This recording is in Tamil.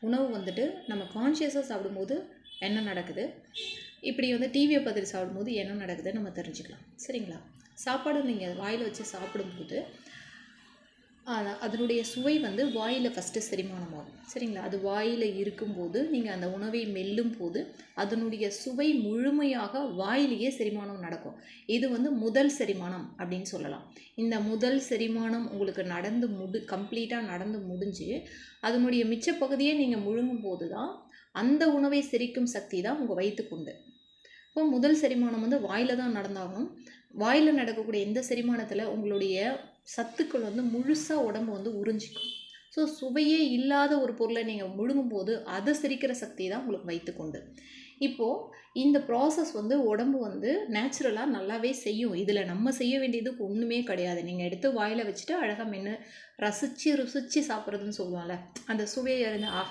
உணவு வந்துட்டு நம்ம கான்ஷியஸாக சாப்பிடும்போது என்ன நடக்குது, இப்படி வந்து டிவியை பார்த்துட்டு சாப்பிடும்போது என்ன நடக்குதுன்னு நம்ம தெரிஞ்சுக்கலாம். சரிங்களா? சாப்பாடு நீங்கள் வாயில் வச்சு சாப்பிடும்போது அதனுடைய சுவை வந்து வாயில் ஃபஸ்ட்டு செரிமானமாகும். சரிங்களா? அது வாயில் இருக்கும்போது நீங்கள் அந்த உணவை மெல்லும் போது அதனுடைய சுவை முழுமையாக வாயிலேயே செரிமானம் நடக்கும். இது வந்து முதல் செரிமானம் அப்படின்னு சொல்லலாம். இந்த முதல் செரிமானம் உங்களுக்கு கம்ப்ளீட்டாக நடந்து முடிஞ்சு அதனுடைய மிச்ச பகுதியை நீங்கள் முழுங்கும் போது தான் அந்த உணவை செரிக்கும் சக்தி தான் உங்கள் வயிற்றுக்குண்டு. இப்போ முதல் செரிமானம் வந்து வாயில் தான் நடந்தாகணும். வாயில் நடக்கக்கூடிய எந்த செரிமானத்தில் உங்களுடைய சத்துக்கள் வந்து முழுசாக உடம்பு வந்து உறிஞ்சிக்கும். ஸோ சுவையே இல்லாத ஒரு பொருளை நீங்கள் முழுங்கும் போது அதை செரிக்கிற சக்தி தான் உங்களுக்கு வயிற்றுக்குண்டு. இப்போது இந்த ப்ராசஸ் வந்து உடம்பு வந்து நேச்சுரலாக நல்லாவே செய்யும். இதில் நம்ம செய்ய வேண்டியதுக்கு ஒன்றுமே கிடையாது. நீங்கள் எடுத்து வாயில் வச்சுட்டு அழகாக மென்று ருசித்து சாப்பிட்றதுன்னு சொல்லுவாங்கள்ல, அந்த சுவையை அறிந்து ஆஹா